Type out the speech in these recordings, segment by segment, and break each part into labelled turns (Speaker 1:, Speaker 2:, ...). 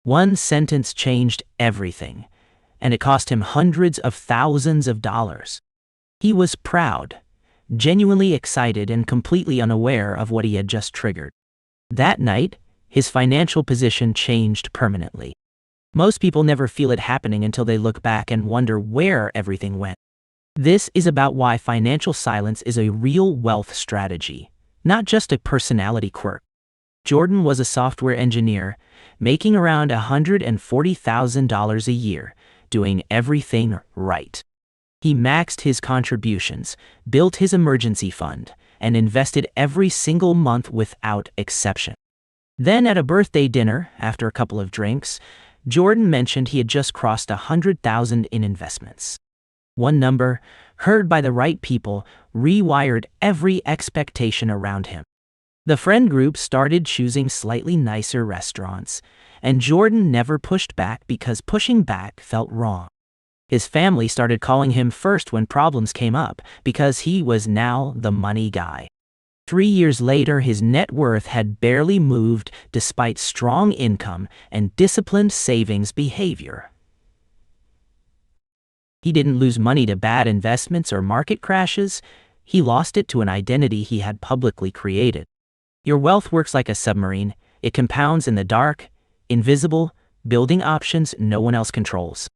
Speaker 1: One sentence changed everything, and it cost him hundreds of thousands of dollars. He was proud, genuinely excited, and completely unaware of what he had just triggered. That night, his financial position changed permanently. Most people never feel it happening until they look back and wonder where everything went. This is about why financial silence is a real wealth strategy, not just a personality quirk. Jordan was a software engineer, making around $140,000 a year, doing everything right. He maxed his contributions, built his emergency fund, and invested every single month without exception. Then at a birthday dinner, after a couple of drinks, Jordan mentioned he had just crossed $100,000 in investments. One number, heard by the right people, rewired every expectation around him. The friend group started choosing slightly nicer restaurants, and Jordan never pushed back because pushing back felt wrong. His family started calling him first when problems came up because he was now the money guy. 3 years later, his net worth had barely moved despite strong income and disciplined savings behavior. He didn't lose money to bad investments or market crashes. He lost it to an identity he had publicly created. Your wealth works like a submarine. It compounds in the dark, invisible, building options no one else controls.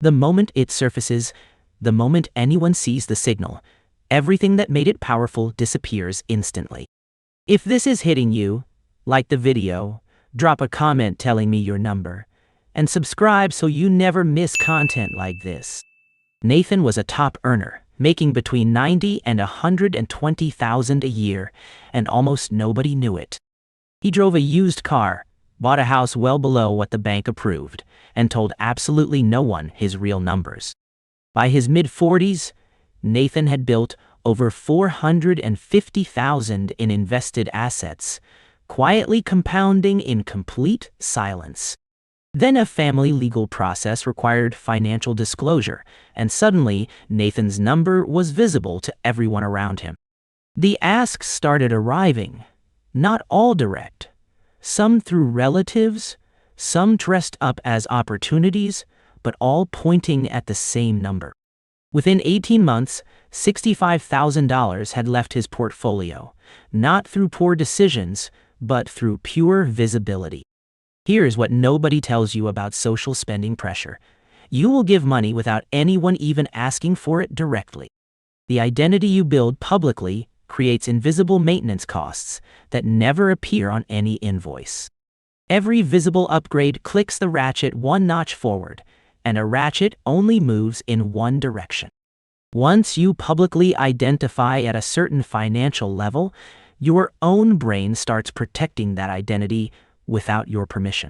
Speaker 1: The moment it surfaces, the moment anyone sees the signal, everything that made it powerful disappears instantly. If this is hitting you, like the video, drop a comment telling me your number, and subscribe so you never miss content like this. Nathan was a top earner, making between $90,000 and $120,000 a year, and almost nobody knew it. He drove a used car, bought a house well below what the bank approved, and told absolutely no one his real numbers. By his mid-40s, Nathan had built over $450,000 in invested assets, quietly compounding in complete silence. Then a family legal process required financial disclosure, and suddenly Nathan's number was visible to everyone around him. The asks started arriving, not all direct. Some through relatives, some dressed up as opportunities, but all pointing at the same number. Within 18 months, $65,000 had left his portfolio, not through poor decisions, but through pure visibility. Here's what nobody tells you about social spending pressure. You will give money without anyone even asking for it directly. The identity you build publicly creates invisible maintenance costs that never appear on any invoice. Every visible upgrade clicks the ratchet one notch forward, and a ratchet only moves in one direction. Once you publicly identify at a certain financial level, your own brain starts protecting that identity without your permission.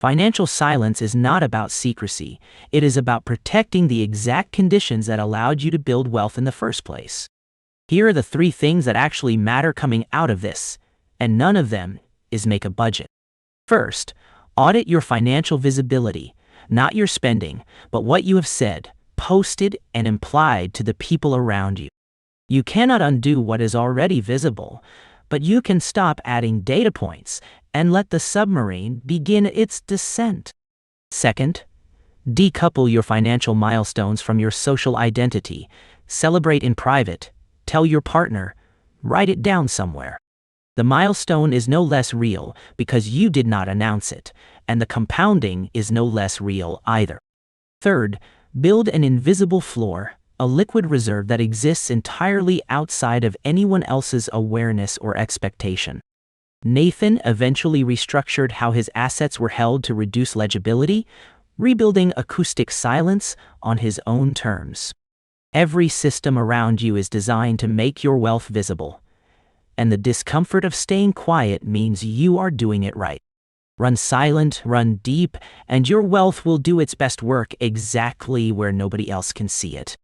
Speaker 1: Financial silence is not about secrecy. It is about protecting the exact conditions that allowed you to build wealth in the first place. Here are the 3 things that actually matter coming out of this, and none of them is make a budget. First, audit your financial visibility, not your spending, but what you have said, posted, and implied to the people around you. You cannot undo what is already visible, but you can stop adding data points and let the submarine begin its descent. Second, decouple your financial milestones from your social identity. Celebrate in private, tell your partner, write it down somewhere. The milestone is no less real because you did not announce it, and the compounding is no less real either. Third, build an invisible floor, a liquid reserve that exists entirely outside of anyone else's awareness or expectation. Nathan eventually restructured how his assets were held to reduce legibility, rebuilding acoustic silence on his own terms. Every system around you is designed to make your wealth visible, and the discomfort of staying quiet means you are doing it right. Run silent, run deep, and your wealth will do its best work exactly where nobody else can see it.